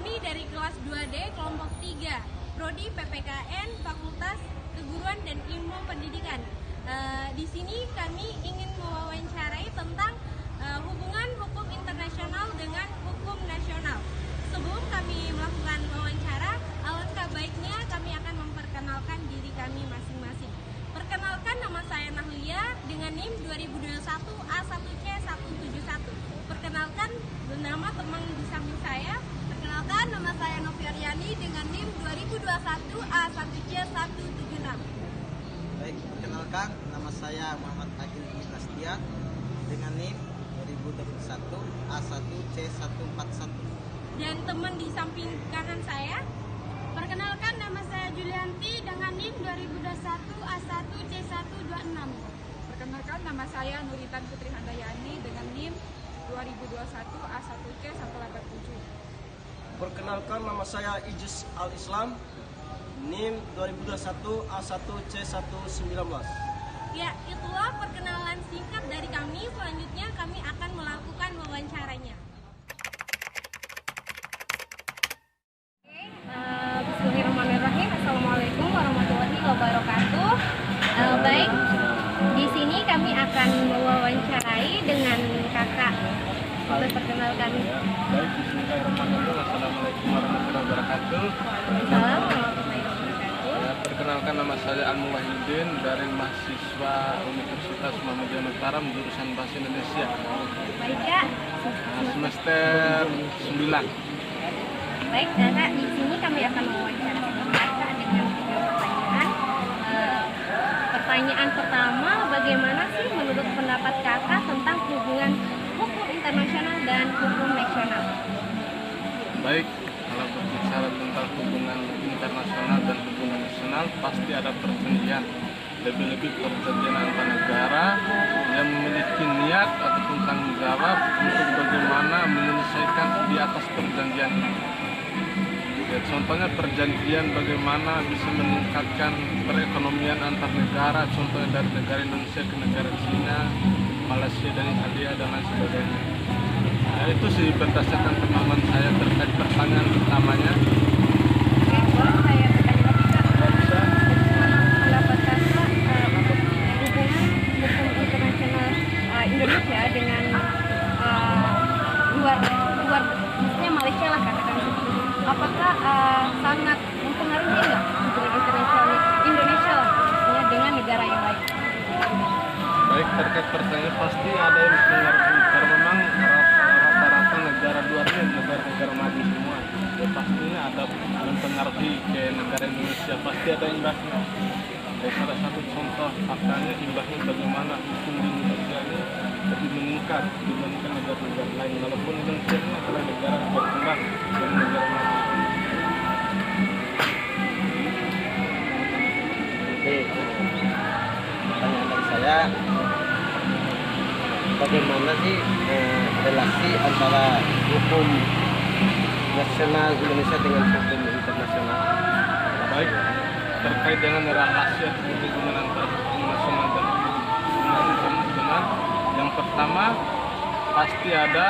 Kami dari kelas 2D kelompok 3, Prodi PPKN, Fakultas Keguruan dan Ilmu Pendidikan. Di sini kami ingin mewawancarai tentang hubungan hukum internasional dengan hukum nasional. Sebelum kami melakukan wawancara, alangkah baiknya kami akan memperkenalkan diri kami masing-masing. Perkenalkan, nama saya Nahlia dengan NIM 2021 A1C171. Perkenalkan nama teman di samping saya. Perkenalkan, nama saya Noviaryani dengan NIM 2021 A1C176. Baik, perkenalkan nama saya Muhammad Agil Prasetya dengan NIM 2021 A1C141. Dan teman di samping kanan saya. Perkenalkan, nama saya Julianti dengan NIM 2021 A1C126. Perkenalkan, nama saya Nuritan Putri Handayani dengan NIM 2021 A1C187. Perkenalkan, nama saya Ijus Al-Islam, NIM 2021 A1C119. Ya, itulah perkenalan singkat dari kami. Selanjutnya kami akan melakukan wawancaranya. Bismillahirrahmanirrahim. Assalamualaikum warahmatullahi wabarakatuh. Baik, di sini kami akan mewawancarai dengan kakak. Boleh perkenalkan? Baik, bismillahirrahmanirrahim. Assalamualaikum warahmatullahi wabarakatuh. Salam warahmatullahi wabarakatuh. Perkenalkan, nama saya Al-Muwahidin dari mahasiswa Universitas Muhammadiyah Mataram jurusan Bahasa Indonesia. Baik, Kak. Semester 9. Baik, kakak, di sini kami akan mewawancarai kakak dengan tiga pertanyaan. Pertanyaan pertama, bagaimana sih menurut pendapat kakak tentang hubungan hukum internasional dan hukum nasional? Baik, kalau berbicara tentang hubungan internasional dan hubungan nasional, pasti ada perjanjian. Lebih-lebih perjanjian antar negara yang memiliki niat ataupun tanggung jawab untuk bagaimana menyelesaikan di atas perjanjian ini. Ya, contohnya perjanjian bagaimana bisa meningkatkan perekonomian antar negara, contohnya dari negara Indonesia ke negara Cina, Malaysia dan Italia dan lain sebagainya. Nah, itu sih berdasarkan pemahaman saya terkait pertanyaan utamanya. Oke, boleh saya bertanya lagi, Kak? Bisa. Bagaimana pendapat kakak untuk hubungan hukum internasional Indonesia dengan luar maksudnya Malaysia lah katakan seperti itu. Apakah sangat mempengaruhi nggak hubungan internasional Indonesia maksudnya dengan negara yang lain? Baik, terkait pertanyaan pasti ada yang mempengaruhi karena memang rata-rata negara luarnya negara-negara maju semua. Ya, pastinya ada mempengaruhi ke negara Indonesia, pasti ada imbasnya. Salah satu contoh faktanya imbasnya bagaimana hukum di Indonesia ini lebih meningkat dibandingkan negara-negara lain. Walaupun Indonesia ini adalah negara berkembang dan negara maju. Oke, pertanyaan dari saya, bagaimana sih relasi antara hukum nasional Indonesia dengan hukum internasional? Baik, terkait dengan relasi atau hubungan antara hukum nasional dan hukum internasional, yang pertama pasti ada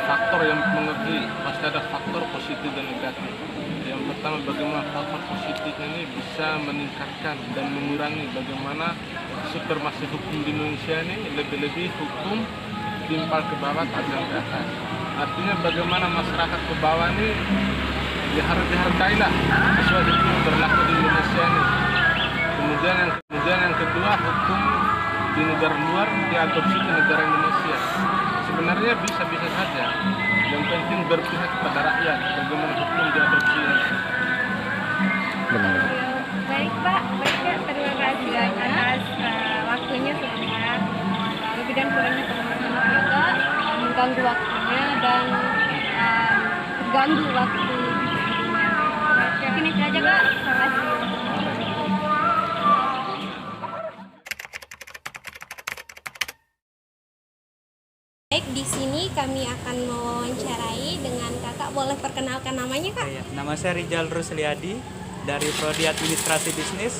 faktor yang mempengaruhi, pasti ada faktor positif dan negatif. Yang pertama, bagaimana faktor positif ini bisa meningkatkan dan mengurangi bagaimana supremasi hukum di Indonesia ini, lebih-lebih hukum timpal ke bawah tajam ke atas. Artinya bagaimana masyarakat ke bawah ini dihargai lah sesuai hukum yang berlaku di Indonesia ini. Kemudian yang kedua, hukum di negara luar diadopsi ke negara Indonesia. Sebenarnya bisa-bisa saja. Yang penting berpihak kepada rakyat bagaimana hukum diadopsi. Benar. Baik, Pak. Terima kasih atas waktunya sebentar. Lebih dan kurangnya teman-teman juga mengganggu waktunya dan terganggu waktu. Mungkin itu aja, Kak. Terima kasih. Baik, di sini kami akan mewawancarai dengan kakak. Boleh perkenalkan namanya, Kak? Ya, nama saya Rijal Rusliadi dari Prodi Administrasi Bisnis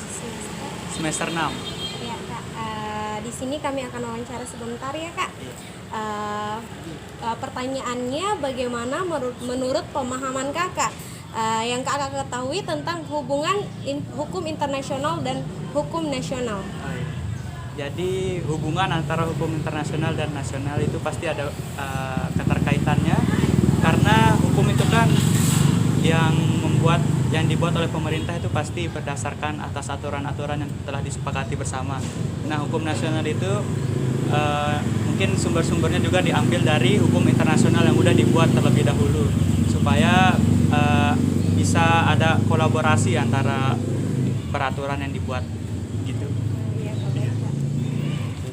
semester 6. Ya, Kak. Di sini kami akan wawancara sebentar ya, Kak. pertanyaannya bagaimana menurut pemahaman kakak yang kakak ketahui tentang hubungan hukum internasional dan hukum nasional. Jadi hubungan antara hukum internasional dan nasional itu pasti ada keterkaitannya, karena hukum itu kan yang dibuat oleh pemerintah itu pasti berdasarkan atas aturan-aturan yang telah disepakati bersama. Nah, hukum nasional itu mungkin sumber-sumbernya juga diambil dari hukum internasional yang udah dibuat terlebih dahulu, supaya bisa ada kolaborasi antara peraturan yang dibuat gitu.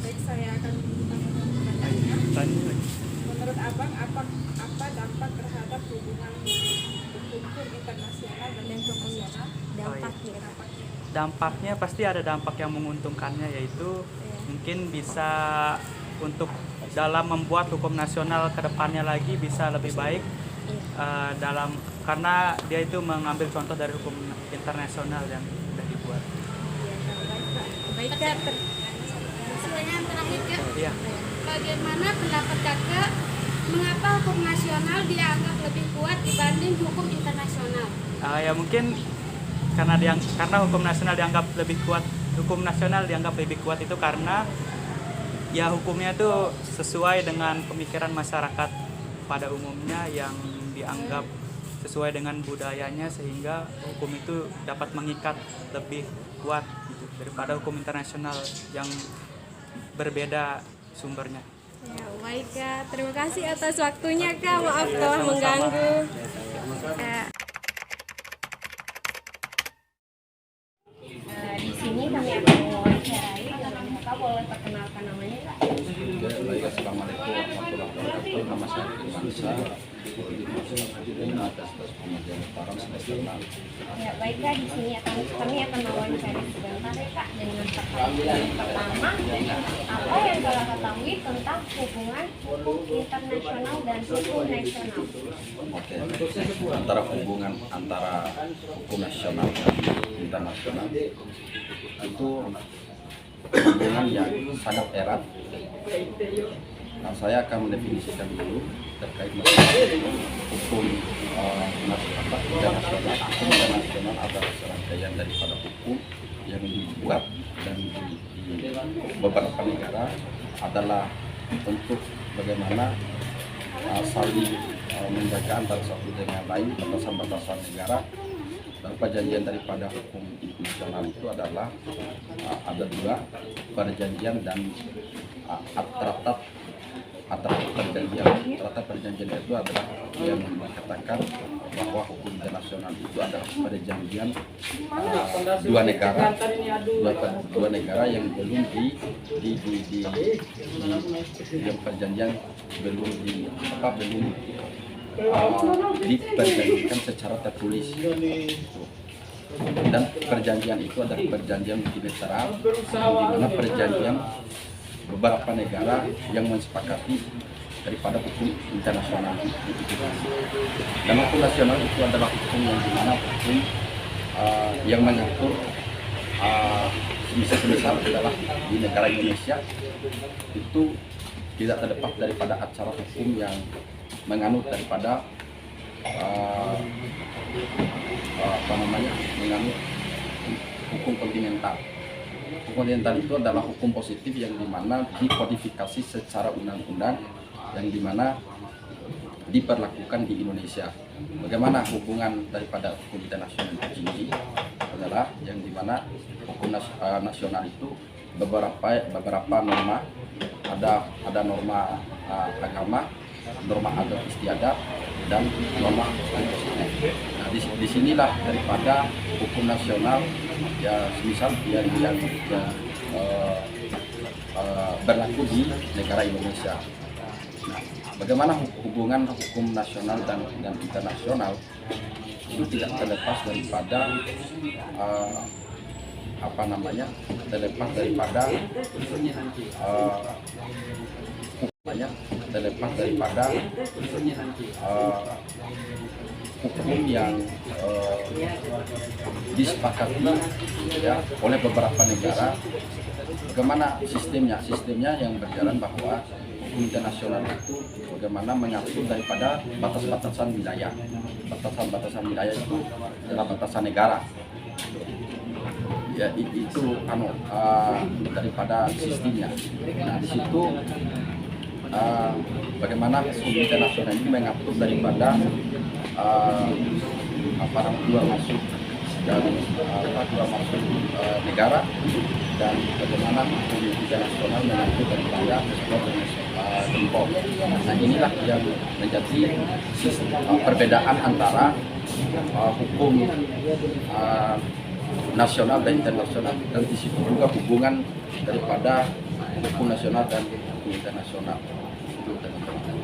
Baik, saya akan bertanya. Menurut Abang, apa dampak terhadap hubungan hukum internasional dan hukum nasional? Dampaknya pasti ada dampak yang menguntungkannya, yaitu mungkin bisa untuk dalam membuat hukum nasional ke depannya lagi bisa lebih baik, karena dia itu mengambil contoh dari hukum internasional yang sudah dibuat. Baik, Kak. Pertanyaan terakhir, Kak. Iya. Bagaimana pendapat Kakak mengapa hukum nasional dianggap lebih kuat dibanding hukum internasional? Ya mungkin karena hukum nasional dianggap lebih kuat itu karena ya hukumnya itu sesuai dengan pemikiran masyarakat pada umumnya yang dianggap sesuai dengan budayanya, sehingga hukum itu dapat mengikat lebih kuat gitu, daripada hukum internasional yang berbeda sumbernya. Ya, baik, Kak. Terima kasih atas waktunya, Kak. Maaf telah mengganggu. Di sini kami akan mewawancarai, Kakak boleh perkenalkan namanya, Kak? Baik, assalamualaikum warahmatullahi wabarakatuh. Nama saya Irmansa, atas pengajian Lebaran semester 6. Ya, baik, Kak. Di sini kami akan mewawancarai sebentar, ya, Kak, dengan pertanyaan pertama. Apa yang Kakak ketahui tentang hubungan hukum internasional dan hukum nasional? Oke, antara hubungan antara hukum nasional dan internasional itu hubungan yang sangat erat. Nah, saya akan mendefinisikan dulu terkait masalah hukum internasional. Hukum internasional adalah serangkaian daripada hukum yang dibuat dan di beberapa negara adalah untuk bagaimana saling menjaga antara satu dengan lain batasan-batasan negara. Dan perjanjian daripada hukum internasional itu adalah ada dua, perjanjian dan teratat perjanjian. Teratat perjanjian itu adalah yang mengatakan bahwa hukum internasional itu adalah perjanjian dua negara yang belum yang perjanjian belum diperjanjikan secara tertulis, dan perjanjian itu adalah perjanjian multilateral, di mana perjanjian beberapa negara yang mensepakati daripada hukum internasional. Dan hukum nasional itu adalah hukum yang dimana hukum yang mengatur misal adalah di negara Indonesia itu tidak terlepas daripada acara hukum yang menganut daripada menganut hukum kontinental. Hukum kontinental itu adalah hukum positif yang dimana dikodifikasi secara undang-undang yang dimana diperlakukan di Indonesia. Bagaimana hubungan daripada hukum internasional ini adalah yang dimana hukum nasional itu beberapa norma, ada norma agama, norma adat istiadat, dan norma positif. Nah, disinilah daripada hukum nasional ya semisal yang berlaku di negara Indonesia. Nah, bagaimana hubungan hukum nasional dan internasional itu tidak terlepas daripada hukum yang disepakati ya oleh beberapa negara. Bagaimana sistemnya yang berjalan bahwa hukum internasional itu bagaimana mengatur daripada batas-batasan wilayah. Batasan-batasan wilayah itu adalah batasan negara. Ya itu daripada sistemnya. Nah di situ bagaimana hukum internasional ini mengatur daripada keluar masuk dan keluar masuk negara, dan bagaimana hukum internasional mengatur daripada ekspor. Nah inilah yang menjadi perbedaan antara hukum nasional dan internasional, dan di situ juga hubungan daripada hukum nasional dan hukum internasional. Itu teman-teman.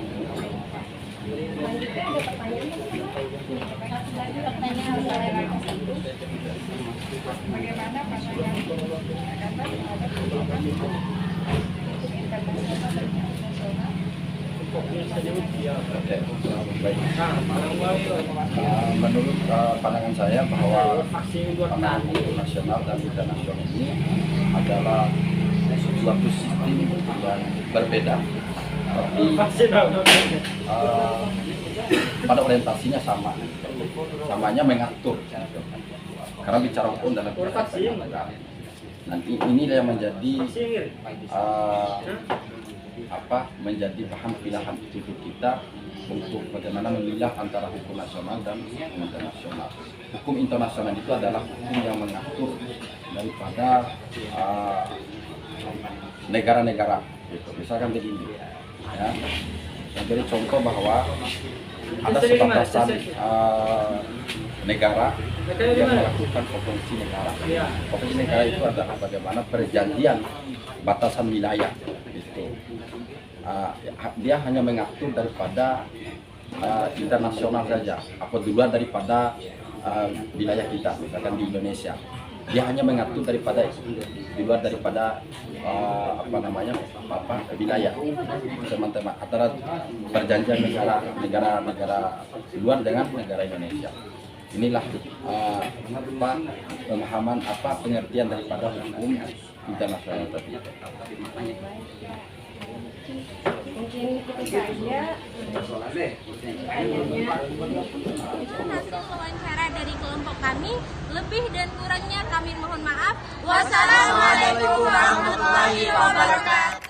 Bagaimana pandangan Agatha terhadap hubungan hukum internasional dan internasional? Baik. Menurut pandangan saya bahwa pandangan hukum nasional dan internasional ini adalah suatu sistem yang berbeda, tapi pada orientasinya sama, samanya mengatur. Karena bicara hukum dalam negara. Nanti inilah yang menjadi menjadi bahan pilihan hidup kita untuk bagaimana memilah antara hukum nasional dan hukum internasional. Hukum internasional itu adalah hukum yang mengatur daripada negara-negara. Misalkan begini, ya. Saya beri contoh bahwa ada sebatasan negara yang melakukan konvensi negara. Konvensi negara itu adalah bagaimana perjanjian batasan wilayah. Gitu. Dia hanya mengatur daripada internasional saja, atau di luar daripada wilayah kita, misalkan di Indonesia. Dia hanya mengatur daripada di luar daripada wilayah, teman-teman, antara perjanjian negara luar dengan negara Indonesia. Inilah pemahaman pengertian daripada hukum internasional tadi. Mungkin itu saja. Itu hasil wawancara dari kelompok kami. Lebih dan kurangnya kami mohon maaf. Wassalamualaikum warahmatullahi wabarakatuh.